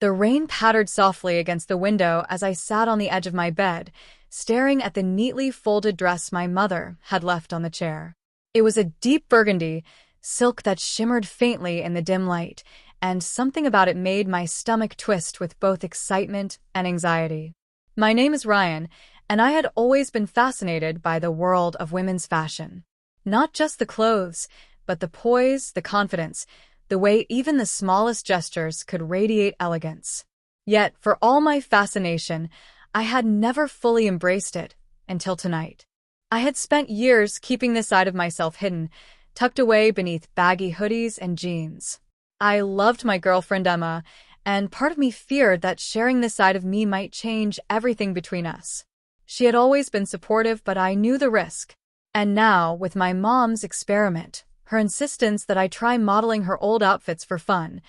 The rain pattered softly against the window as I sat on the edge of my bed, staring at the neatly folded dress my mother had left on the chair. It was a deep burgundy, silk that shimmered faintly in the dim light, and something about it made my stomach twist with both excitement and anxiety. My name is Ryan, and I had always been fascinated by the world of women's fashion. Not just the clothes, but the poise, the confidence, the way even the smallest gestures could radiate elegance. Yet, for all my fascination, I had never fully embraced it until tonight. I had spent years keeping this side of myself hidden, tucked away beneath baggy hoodies and jeans. I loved my girlfriend Emma, and part of me feared that sharing this side of me might change everything between us. She had always been supportive, but I knew the risk. And now, with my mom's experiment, her insistence that I try modeling her old outfits for fun,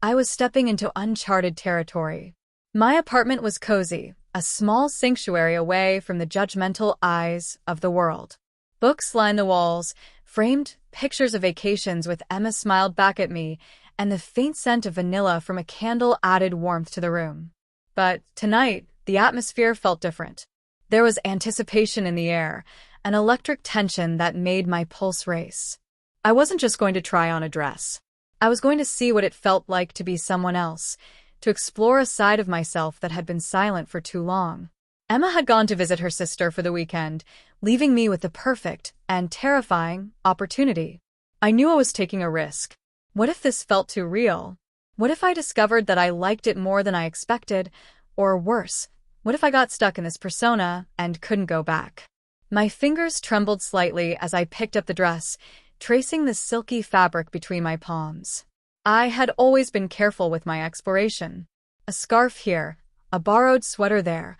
I was stepping into uncharted territory. My apartment was cozy, a small sanctuary away from the judgmental eyes of the world. Books lined the walls, framed pictures of vacations with Emma smiled back at me, and the faint scent of vanilla from a candle added warmth to the room. But tonight, the atmosphere felt different. There was anticipation in the air, an electric tension that made my pulse race. I wasn't just going to try on a dress. I was going to see what it felt like to be someone else, to explore a side of myself that had been silent for too long. Emma had gone to visit her sister for the weekend, leaving me with the perfect and terrifying opportunity. I knew I was taking a risk. What if this felt too real? What if I discovered that I liked it more than I expected? Or worse, what if I got stuck in this persona and couldn't go back? My fingers trembled slightly as I picked up the dress, tracing the silky fabric between my palms. I had always been careful with my exploration. A scarf here, a borrowed sweater there,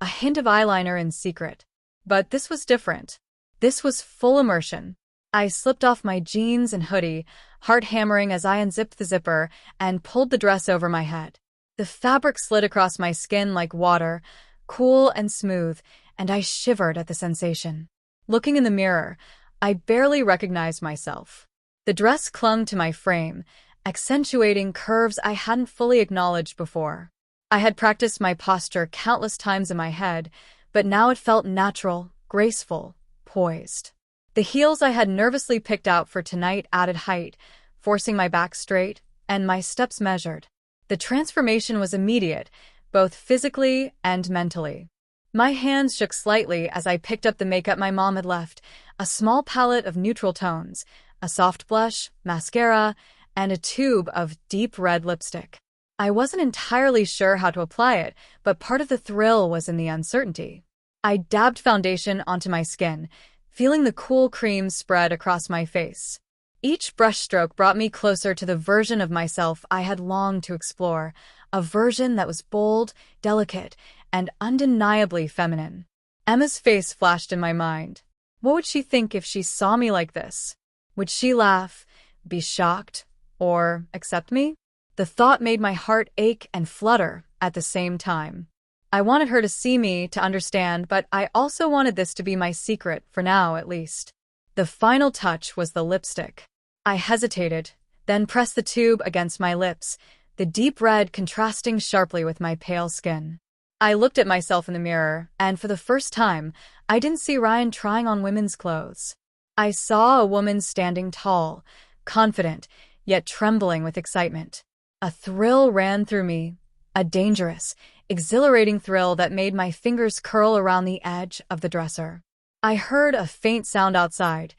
a hint of eyeliner in secret. But this was different. This was full immersion. I slipped off my jeans and hoodie, heart hammering as I unzipped the zipper and pulled the dress over my head. The fabric slid across my skin like water, cool and smooth, and I shivered at the sensation. Looking in the mirror, I barely recognized myself. The dress clung to my frame, accentuating curves I hadn't fully acknowledged before. I had practiced my posture countless times in my head, but now it felt natural, graceful, poised. The heels I had nervously picked out for tonight added height, forcing my back straight and my steps measured. The transformation was immediate, both physically and mentally. My hands shook slightly as I picked up the makeup my mom had left, a small palette of neutral tones, a soft blush, mascara, and a tube of deep red lipstick. I wasn't entirely sure how to apply it, but part of the thrill was in the uncertainty. I dabbed foundation onto my skin, feeling the cool cream spread across my face. Each brushstroke brought me closer to the version of myself I had longed to explore, a version that was bold, delicate, and undeniably feminine. Emma's face flashed in my mind. What would she think if she saw me like this? Would she laugh, be shocked, or accept me? The thought made my heart ache and flutter at the same time. I wanted her to see me, to understand, but I also wanted this to be my secret, for now at least. The final touch was the lipstick. I hesitated, then pressed the tube against my lips, the deep red contrasting sharply with my pale skin. I looked at myself in the mirror, and for the first time, I didn't see Ryan trying on women's clothes. I saw a woman standing tall, confident, yet trembling with excitement. A thrill ran through me, a dangerous, exhilarating thrill that made my fingers curl around the edge of the dresser. I heard a faint sound outside,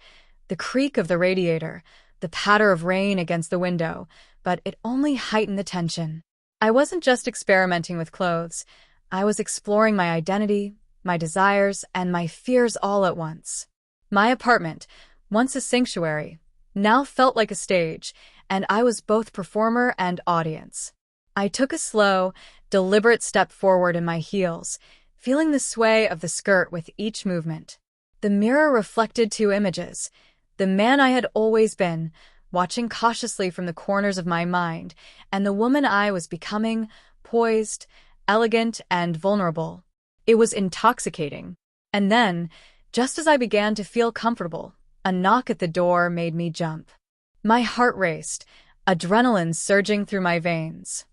the creak of the radiator, the patter of rain against the window, but it only heightened the tension. I wasn't just experimenting with clothes. I was exploring my identity, my desires, and my fears all at once. My apartment, once a sanctuary, now felt like a stage, and I was both performer and audience. I took a slow, deliberate step forward in my heels, feeling the sway of the skirt with each movement. The mirror reflected two images: the man I had always been, watching cautiously from the corners of my mind, and the woman I was becoming, poised, elegant, and vulnerable. It was intoxicating. And then, just as I began to feel comfortable, a knock at the door made me jump. My heart raced, adrenaline surging through my veins.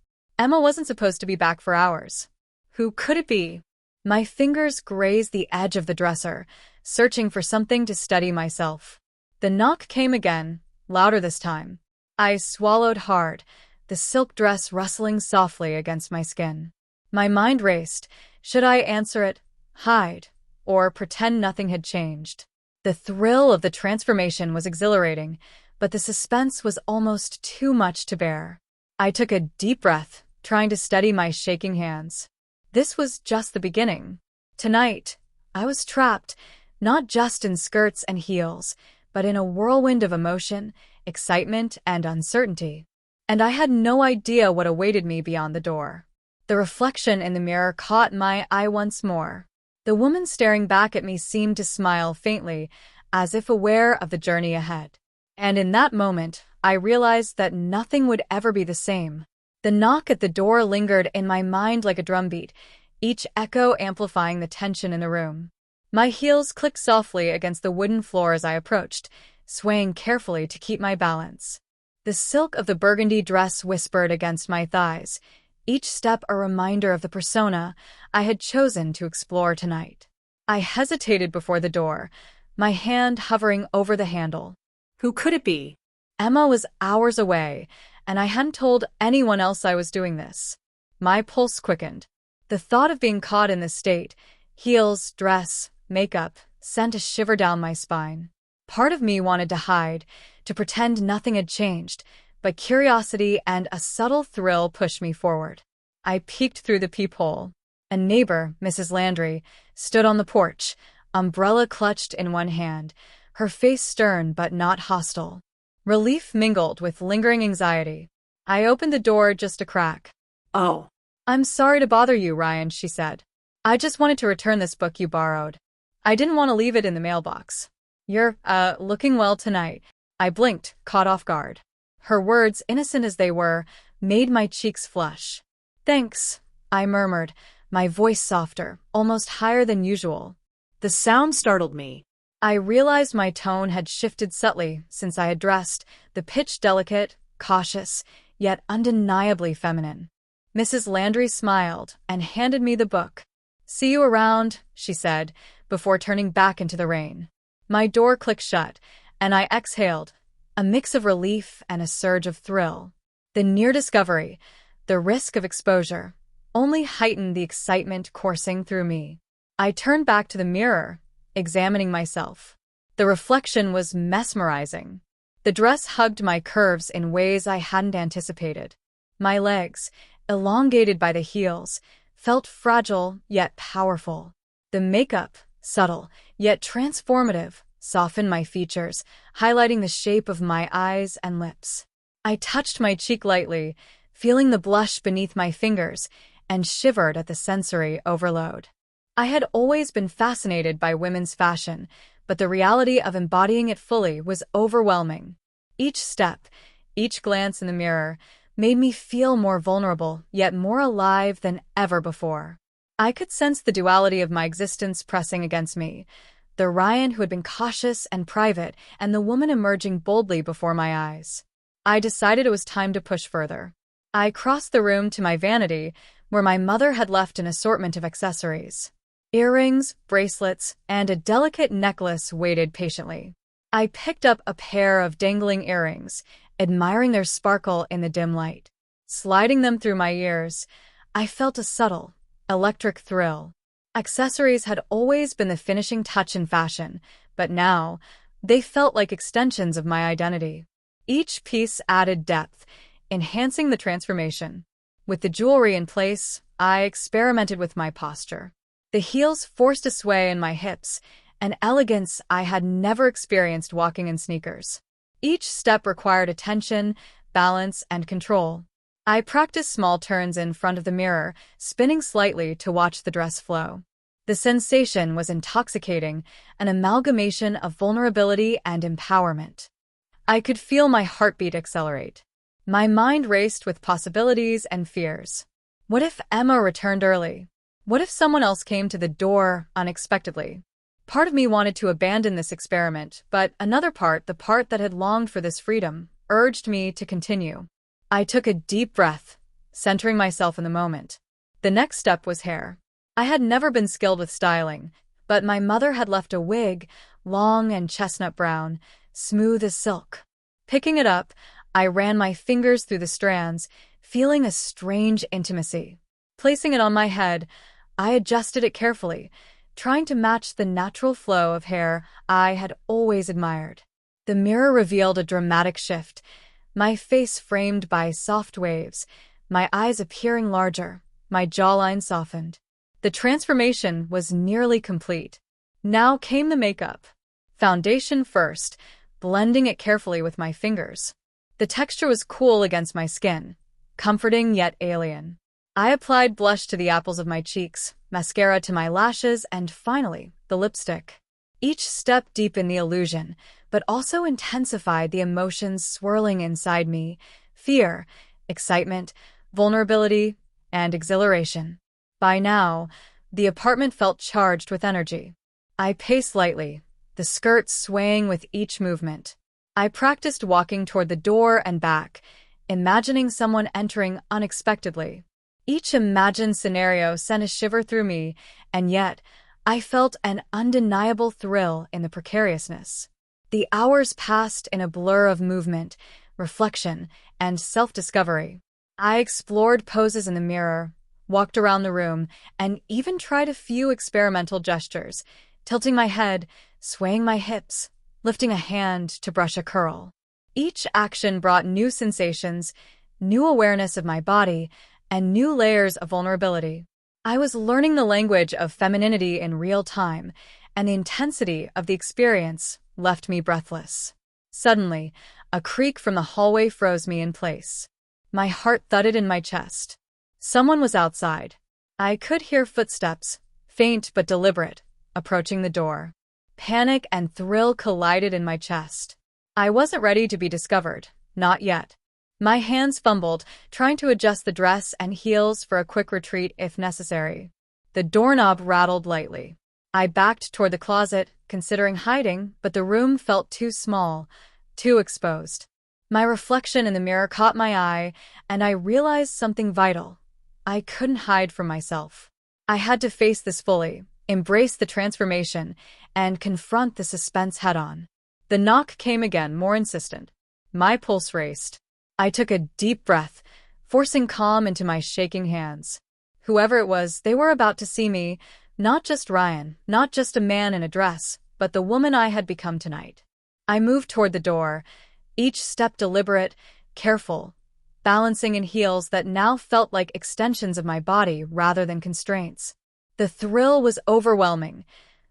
Emma wasn't supposed to be back for hours. Who could it be? My fingers grazed the edge of the dresser, searching for something to steady myself. The knock came again, louder this time. I swallowed hard, the silk dress rustling softly against my skin. My mind raced. Should I answer it, hide, or pretend nothing had changed? The thrill of the transformation was exhilarating, but the suspense was almost too much to bear. I took a deep breath, trying to steady my shaking hands. This was just the beginning. Tonight, I was trapped, not just in skirts and heels, but in a whirlwind of emotion, excitement, and uncertainty. And I had no idea what awaited me beyond the door. The reflection in the mirror caught my eye once more. The woman staring back at me seemed to smile faintly, as if aware of the journey ahead. And in that moment, I realized that nothing would ever be the same. The knock at the door lingered in my mind like a drumbeat, each echo amplifying the tension in the room. My heels clicked softly against the wooden floor as I approached, swaying carefully to keep my balance. The silk of the burgundy dress whispered against my thighs, each step a reminder of the persona I had chosen to explore tonight. I hesitated before the door, my hand hovering over the handle. Who could it be? Emma was hours away, and I hadn't told anyone else I was doing this. My pulse quickened. The thought of being caught in this state, heels, dress, makeup, sent a shiver down my spine. Part of me wanted to hide, to pretend nothing had changed, but curiosity and a subtle thrill pushed me forward. I peeked through the peephole. A neighbor, Mrs. Landry, stood on the porch, umbrella clutched in one hand, her face stern but not hostile. Relief mingled with lingering anxiety. I opened the door just a crack. "Oh, I'm sorry to bother you, Ryan," she said. "I just wanted to return this book you borrowed. I didn't want to leave it in the mailbox." "You're, looking well tonight." I blinked, caught off guard. Her words, innocent as they were, made my cheeks flush. "Thanks," I murmured, my voice softer, almost higher than usual. The sound startled me. I realized my tone had shifted subtly since I had dressed, the pitch delicate, cautious, yet undeniably feminine. Mrs. Landry smiled and handed me the book. "See you around," she said, before turning back into the rain. My door clicked shut, and I exhaled, a mix of relief and a surge of thrill. The near discovery, the risk of exposure, only heightened the excitement coursing through me. I turned back to the mirror, examining myself. The reflection was mesmerizing. The dress hugged my curves in ways I hadn't anticipated. My legs, elongated by the heels, felt fragile yet powerful. The makeup, subtle yet transformative, softened my features, highlighting the shape of my eyes and lips. I touched my cheek lightly, feeling the blush beneath my fingers, and shivered at the sensory overload. I had always been fascinated by women's fashion, but the reality of embodying it fully was overwhelming. Each step, each glance in the mirror, made me feel more vulnerable, yet more alive than ever before. I could sense the duality of my existence pressing against me, the Ryan who had been cautious and private, and the woman emerging boldly before my eyes. I decided it was time to push further. I crossed the room to my vanity, where my mother had left an assortment of accessories. Earrings, bracelets, and a delicate necklace waited patiently. I picked up a pair of dangling earrings, admiring their sparkle in the dim light. Sliding them through my ears, I felt a subtle, electric thrill. Accessories had always been the finishing touch in fashion, but now, they felt like extensions of my identity. Each piece added depth, enhancing the transformation. With the jewelry in place, I experimented with my posture. The heels forced a sway in my hips, an elegance I had never experienced walking in sneakers. Each step required attention, balance, and control. I practiced small turns in front of the mirror, spinning slightly to watch the dress flow. The sensation was intoxicating, an amalgamation of vulnerability and empowerment. I could feel my heartbeat accelerate. My mind raced with possibilities and fears. What if Emma returned early? What if someone else came to the door unexpectedly? Part of me wanted to abandon this experiment, but another part, the part that had longed for this freedom, urged me to continue. I took a deep breath, centering myself in the moment. The next step was hair. I had never been skilled with styling, but my mother had left a wig, long and chestnut brown, smooth as silk. Picking it up, I ran my fingers through the strands, feeling a strange intimacy. Placing it on my head, I adjusted it carefully, trying to match the natural flow of hair I had always admired. The mirror revealed a dramatic shift, my face framed by soft waves, my eyes appearing larger, my jawline softened. The transformation was nearly complete. Now came the makeup. Foundation first, blending it carefully with my fingers. The texture was cool against my skin, comforting yet alien. I applied blush to the apples of my cheeks, mascara to my lashes, and finally, the lipstick. Each step deepened the illusion, but also intensified the emotions swirling inside me: fear, excitement, vulnerability, and exhilaration. By now, the apartment felt charged with energy. I paced lightly, the skirt swaying with each movement. I practiced walking toward the door and back, imagining someone entering unexpectedly. Each imagined scenario sent a shiver through me, and yet I felt an undeniable thrill in the precariousness. The hours passed in a blur of movement, reflection, and self-discovery. I explored poses in the mirror, walked around the room, and even tried a few experimental gestures, tilting my head, swaying my hips, lifting a hand to brush a curl. Each action brought new sensations, new awareness of my body, and new layers of vulnerability. I was learning the language of femininity in real time, and the intensity of the experience left me breathless. Suddenly, a creak from the hallway froze me in place. My heart thudded in my chest. Someone was outside. I could hear footsteps, faint but deliberate, approaching the door. Panic and thrill collided in my chest. I wasn't ready to be discovered, not yet. My hands fumbled, trying to adjust the dress and heels for a quick retreat if necessary. The doorknob rattled lightly. I backed toward the closet, considering hiding, but the room felt too small, too exposed. My reflection in the mirror caught my eye, and I realized something vital. I couldn't hide from myself. I had to face this fully, embrace the transformation, and confront the suspense head-on. The knock came again, more insistent. My pulse raced. I took a deep breath, forcing calm into my shaking hands. Whoever it was, they were about to see me, not just Ryan, not just a man in a dress, but the woman I had become tonight. I moved toward the door, each step deliberate, careful, balancing in heels that now felt like extensions of my body rather than constraints. The thrill was overwhelming.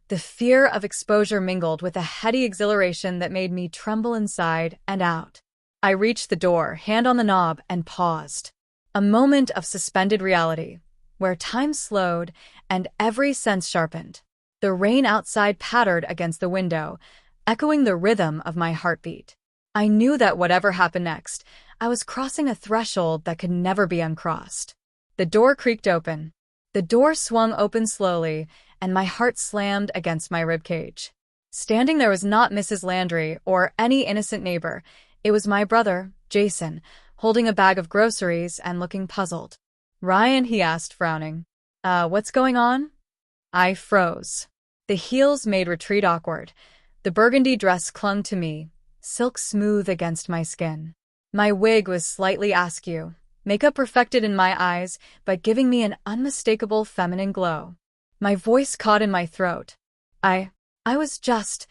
The fear of exposure mingled with a heady exhilaration that made me tremble inside and out. I reached the door, hand on the knob, and paused. A moment of suspended reality, where time slowed and every sense sharpened. The rain outside pattered against the window, echoing the rhythm of my heartbeat. I knew that whatever happened next, I was crossing a threshold that could never be uncrossed. The door creaked open. The door swung open slowly, and my heart slammed against my ribcage. Standing there was not Mrs. Landry or any innocent neighbor. It was my brother, Jason, holding a bag of groceries and looking puzzled. "Ryan," he asked, frowning. What's going on?" I froze. The heels made retreat awkward. The burgundy dress clung to me, silk smooth against my skin. My wig was slightly askew, makeup perfected in my eyes, but giving me an unmistakable feminine glow. My voice caught in my throat. I was just,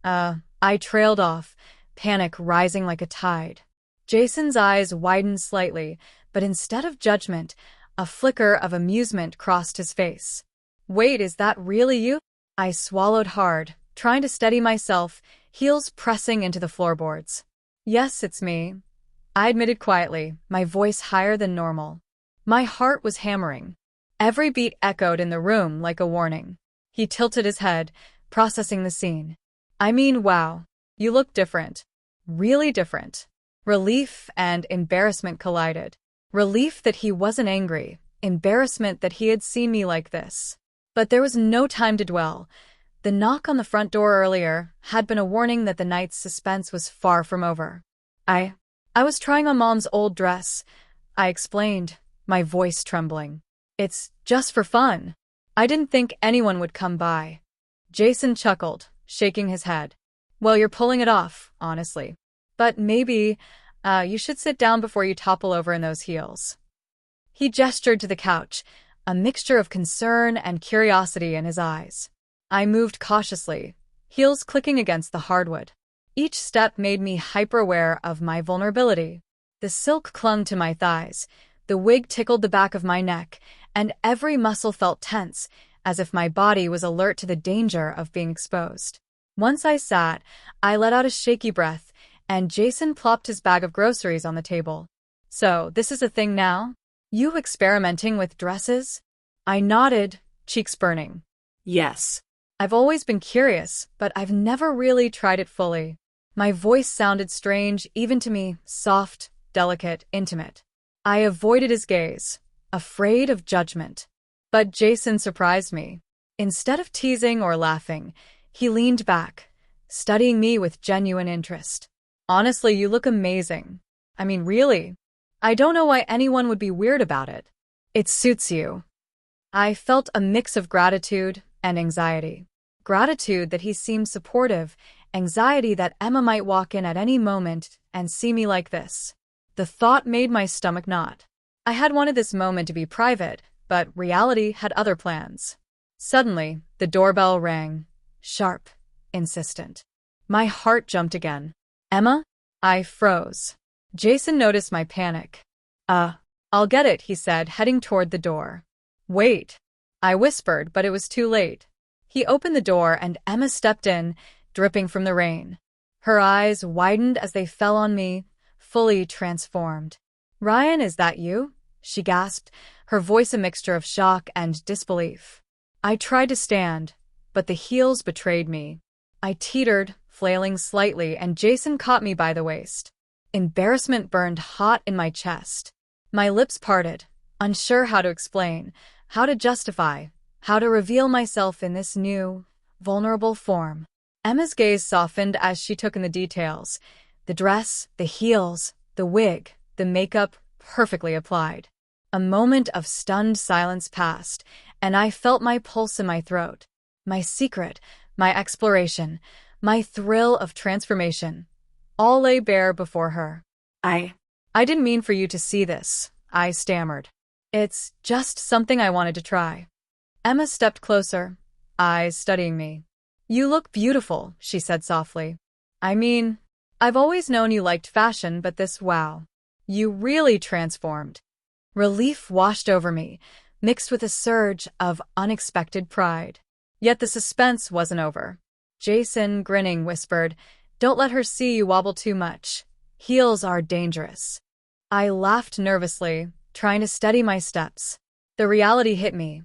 I trailed off, panic rising like a tide. Jason's eyes widened slightly, but instead of judgment, a flicker of amusement crossed his face. "Wait, is that really you?" I swallowed hard, trying to steady myself, heels pressing into the floorboards. "Yes, it's me," I admitted quietly, my voice higher than normal. My heart was hammering. Every beat echoed in the room like a warning. He tilted his head, processing the scene. "I mean, wow, you look different. Really different." Relief and embarrassment collided. Relief that he wasn't angry, embarrassment that he had seen me like this. But there was no time to dwell. The knock on the front door earlier had been a warning that the night's suspense was far from over. I was trying on Mom's old dress," I explained, my voice trembling. It's just for fun. I didn't think anyone would come by. Jason chuckled, shaking his head. Well, you're pulling it off, honestly. But maybe, you should sit down before you topple over in those heels. He gestured to the couch, a mixture of concern and curiosity in his eyes. I moved cautiously, heels clicking against the hardwood. Each step made me hyper-aware of my vulnerability. The silk clung to my thighs, the wig tickled the back of my neck, and every muscle felt tense, as if my body was alert to the danger of being exposed. Once I sat, I let out a shaky breath, and Jason plopped his bag of groceries on the table. So, this is a thing now? You experimenting with dresses? I nodded, cheeks burning. Yes. I've always been curious, but I've never really tried it fully. My voice sounded strange, even to me, soft, delicate, intimate. I avoided his gaze, afraid of judgment. But Jason surprised me. Instead of teasing or laughing, he leaned back, studying me with genuine interest. Honestly, you look amazing. I mean, really. I don't know why anyone would be weird about it. It suits you. I felt a mix of gratitude and anxiety. Gratitude that he seemed supportive, anxiety that Emma might walk in at any moment and see me like this. The thought made my stomach knot. I had wanted this moment to be private, but reality had other plans. Suddenly, the doorbell rang. Sharp, insistent. My heart jumped again. Emma? I froze. Jason noticed my panic. I'll get it, he said, heading toward the door. Wait. I whispered, but it was too late. He opened the door and Emma stepped in, dripping from the rain. Her eyes widened as they fell on me, fully transformed. Ryan, is that you? She gasped, her voice a mixture of shock and disbelief. I tried to stand, but the heels betrayed me. I teetered, flailing slightly, and Jason caught me by the waist. Embarrassment burned hot in my chest. My lips parted, unsure how to explain, how to justify, how to reveal myself in this new, vulnerable form. Emma's gaze softened as she took in the details. The dress, the heels, the wig, the makeup, perfectly applied. A moment of stunned silence passed, and I felt my pulse in my throat. My secret, my exploration, my thrill of transformation, all lay bare before her. I didn't mean for you to see this, I stammered. It's just something I wanted to try. Emma stepped closer, eyes studying me. You look beautiful, she said softly. I mean, I've always known you liked fashion, but this, wow. You really transformed. Relief washed over me, mixed with a surge of unexpected pride. Yet the suspense wasn't over. Jason, grinning, whispered, Don't let her see you wobble too much. Heels are dangerous. I laughed nervously, trying to steady my steps. The reality hit me.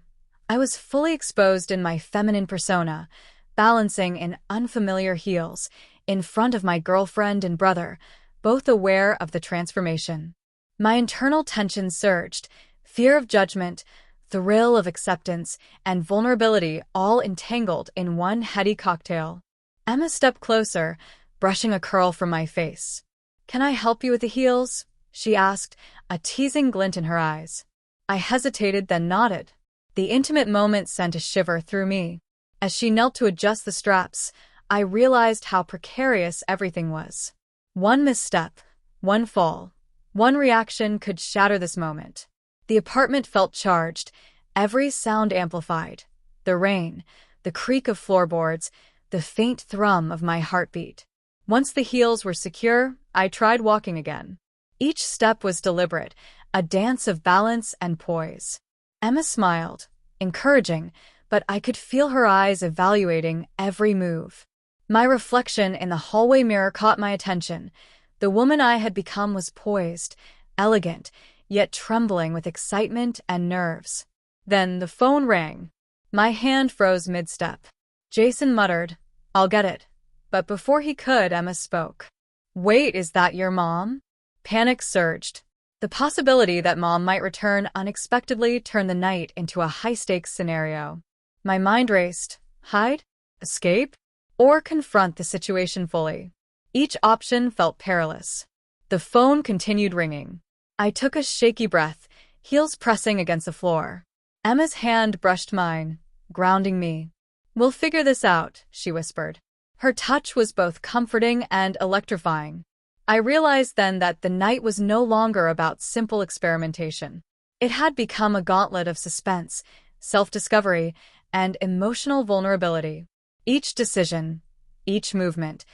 I was fully exposed in my feminine persona, balancing in unfamiliar heels, in front of my girlfriend and brother, both aware of the transformation. My internal tension surged, fear of judgment, thrill of acceptance, and vulnerability all entangled in one heady cocktail. Emma stepped closer, brushing a curl from my face. Can I help you with the heels? She asked, a teasing glint in her eyes. I hesitated, then nodded. The intimate moment sent a shiver through me. As she knelt to adjust the straps, I realized how precarious everything was. One misstep, one fall, one reaction could shatter this moment. The apartment felt charged, every sound amplified. The rain, the creak of floorboards, the faint thrum of my heartbeat. Once the heels were secure, I tried walking again. Each step was deliberate, a dance of balance and poise. Emma smiled, encouraging, but I could feel her eyes evaluating every move. My reflection in the hallway mirror caught my attention. The woman I had become was poised, elegant, yet trembling with excitement and nerves. Then the phone rang. My hand froze mid-step. Jason muttered, I'll get it. But before he could, Emma spoke. Wait, is that your mom? Panic surged. The possibility that Mom might return unexpectedly turned the night into a high-stakes scenario. My mind raced. Hide? Escape? Or confront the situation fully? Each option felt perilous. The phone continued ringing. I took a shaky breath, heels pressing against the floor. Emma's hand brushed mine, grounding me. "We'll figure this out," she whispered. Her touch was both comforting and electrifying. I realized then that the night was no longer about simple experimentation. It had become a gauntlet of suspense, self-discovery, and emotional vulnerability. Each decision, each movement,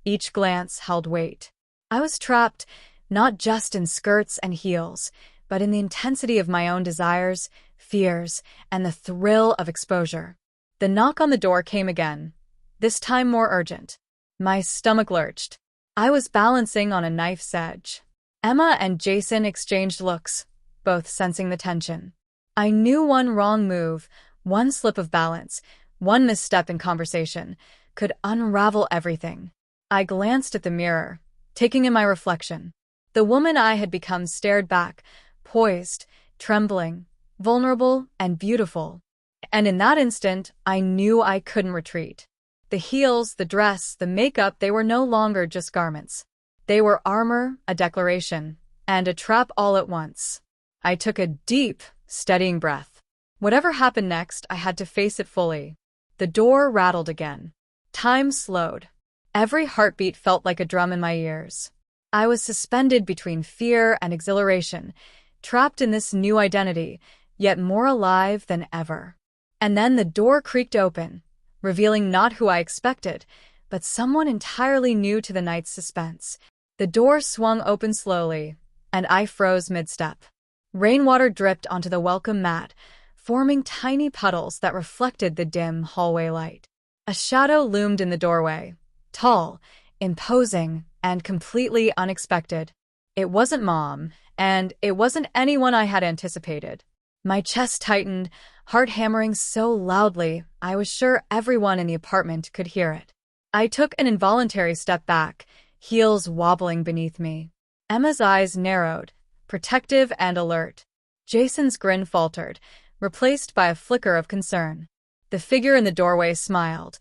each glance held weight. I was trapped, not just in skirts and heels, but in the intensity of my own desires, fears, and the thrill of exposure. The knock on the door came again, this time more urgent. My stomach lurched. I was balancing on a knife's edge. Emma and Jason exchanged looks, both sensing the tension. I knew one wrong move, one slip of balance, one misstep in conversation, could unravel everything. I glanced at the mirror, taking in my reflection. The woman I had become stared back, poised, trembling, vulnerable, and beautiful. And in that instant, I knew I couldn't retreat. The heels, the dress, the makeup, they were no longer just garments. They were armor, a declaration, and a trap all at once. I took a deep, steadying breath. Whatever happened next, I had to face it fully. The door rattled again. Time slowed. Every heartbeat felt like a drum in my ears. I was suspended between fear and exhilaration, trapped in this new identity, yet more alive than ever. And then the door creaked open, revealing not who I expected, but someone entirely new to the night's suspense. The door swung open slowly, and I froze mid-step. Rainwater dripped onto the welcome mat, forming tiny puddles that reflected the dim hallway light. A shadow loomed in the doorway, tall, imposing, and completely unexpected. It wasn't Mom, and it wasn't anyone I had anticipated. My chest tightened, heart hammering so loudly I was sure everyone in the apartment could hear it. I took an involuntary step back, heels wobbling beneath me. Emma's eyes narrowed, protective and alert. Jason's grin faltered, replaced by a flicker of concern. The figure in the doorway smiled,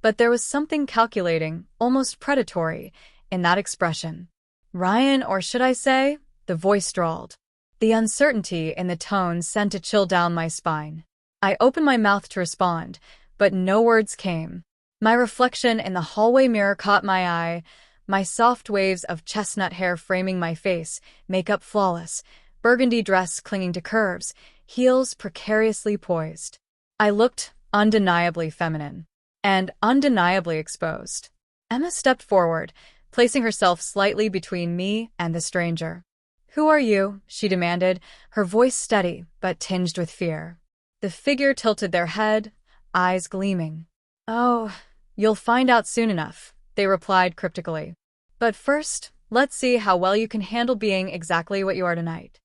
but there was something calculating, almost predatory, in that expression. "Ryan, or should I say?" the voice drawled. The uncertainty in the tone sent a chill down my spine. I opened my mouth to respond, but no words came. My reflection in the hallway mirror caught my eye, my soft waves of chestnut hair framing my face, makeup flawless, burgundy dress clinging to curves, heels precariously poised. I looked undeniably feminine, and undeniably exposed. Emma stepped forward, placing herself slightly between me and the stranger. "Who are you?" she demanded, her voice steady but tinged with fear. The figure tilted their head, eyes gleaming. "Oh, you'll find out soon enough," they replied cryptically. "But first, let's see how well you can handle being exactly what you are tonight."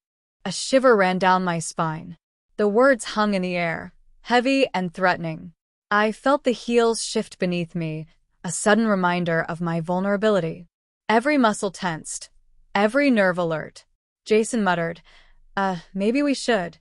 A shiver ran down my spine. The words hung in the air, heavy and threatening. I felt the heels shift beneath me, a sudden reminder of my vulnerability. Every muscle tensed, every nerve alert. Jason muttered, maybe we should,"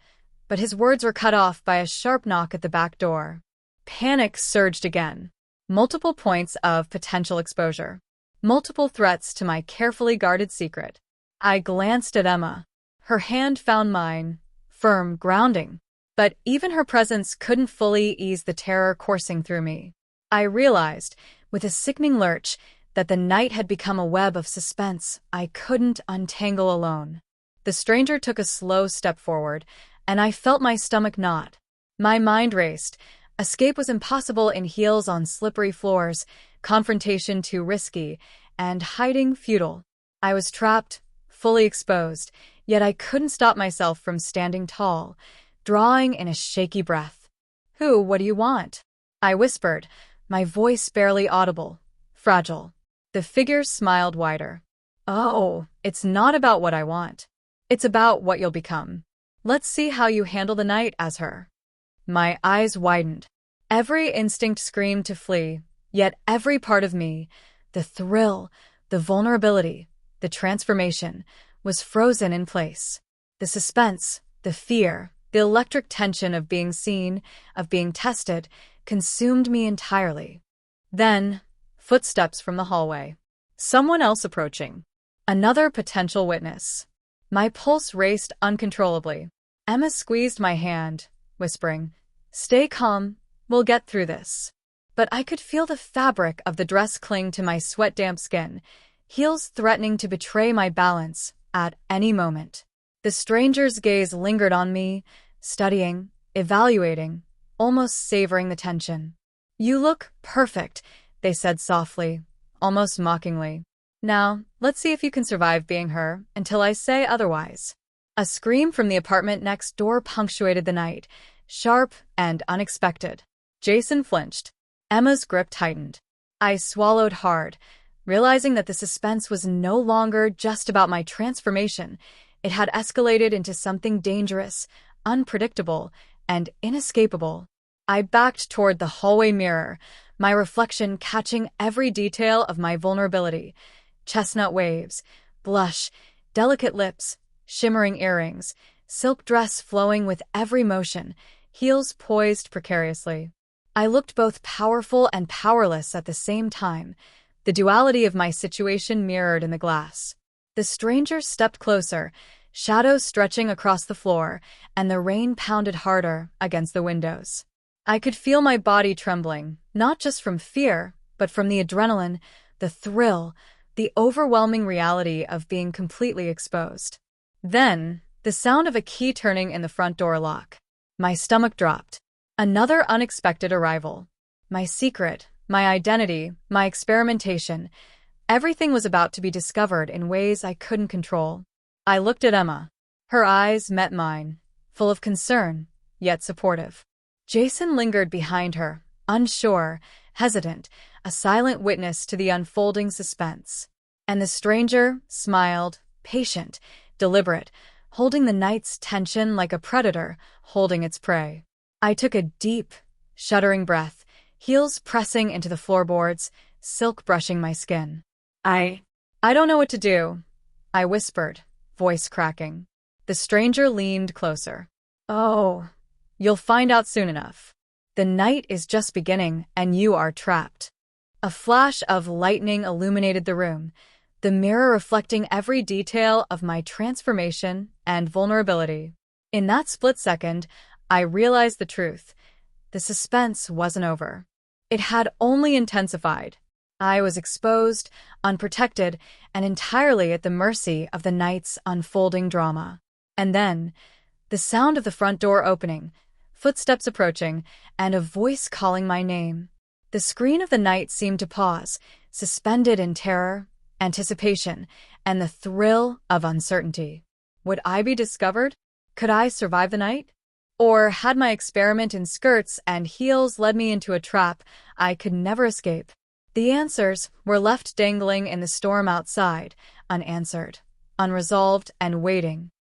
but his words were cut off by a sharp knock at the back door. Panic surged again. Multiple points of potential exposure. Multiple threats to my carefully guarded secret. I glanced at Emma. Her hand found mine, firm, grounding. But even her presence couldn't fully ease the terror coursing through me. I realized, with a sickening lurch, that the night had become a web of suspense I couldn't untangle alone. The stranger took a slow step forward, and I felt my stomach knot. My mind raced. Escape was impossible in heels on slippery floors, confrontation too risky, and hiding futile. I was trapped, fully exposed, yet I couldn't stop myself from standing tall, drawing in a shaky breath. What do you want?" I whispered, my voice barely audible, fragile. The figure smiled wider. "Oh, it's not about what I want. It's about what you'll become. Let's see how you handle the night as her." My eyes widened. Every instinct screamed to flee, yet every part of me, the thrill, the vulnerability, the transformation, was frozen in place. The suspense, the fear, the electric tension of being seen, of being tested, consumed me entirely. Then, footsteps from the hallway. Someone else approaching. Another potential witness. My pulse raced uncontrollably. Emma squeezed my hand, whispering, "Stay calm, we'll get through this." But I could feel the fabric of the dress cling to my sweat-damp skin, heels threatening to betray my balance at any moment. The stranger's gaze lingered on me, studying, evaluating, almost savoring the tension. "You look perfect," they said softly, almost mockingly. "Now, let's see if you can survive being her until I say otherwise." A scream from the apartment next door punctuated the night, sharp and unexpected. Jason flinched. Emma's grip tightened. I swallowed hard, realizing that the suspense was no longer just about my transformation. It had escalated into something dangerous, unpredictable, and inescapable. I backed toward the hallway mirror, my reflection catching every detail of my vulnerability. Chestnut waves, blush, delicate lips, shimmering earrings, silk dress flowing with every motion, heels poised precariously. I looked both powerful and powerless at the same time, the duality of my situation mirrored in the glass. The stranger stepped closer, shadows stretching across the floor, and the rain pounded harder against the windows. I could feel my body trembling, not just from fear, but from the adrenaline, the thrill, the overwhelming reality of being completely exposed. Then, the sound of a key turning in the front door lock. My stomach dropped. Another unexpected arrival. My secret, my identity, my experimentation. Everything was about to be discovered in ways I couldn't control. I looked at Emma. Her eyes met mine, full of concern, yet supportive. Jason lingered behind her, unsure, hesitant, a silent witness to the unfolding suspense. And the stranger smiled, patient, deliberate, holding the night's tension like a predator holding its prey. I took a deep, shuddering breath, heels pressing into the floorboards, silk brushing my skin. I don't know what to do," I whispered, voice cracking. The stranger leaned closer. "Oh, you'll find out soon enough. The night is just beginning and you are trapped." A flash of lightning illuminated the room, the mirror reflecting every detail of my transformation and vulnerability. In that split second, I realized the truth. The suspense wasn't over. It had only intensified. I was exposed, unprotected, and entirely at the mercy of the night's unfolding drama. And then, the sound of the front door opening, footsteps approaching, and a voice calling my name. The screen of the night seemed to pause, suspended in terror, anticipation, and the thrill of uncertainty. Would I be discovered? Could I survive the night? Or had my experiment in skirts and heels led me into a trap I could never escape? The answers were left dangling in the storm outside, unanswered, unresolved, and waiting.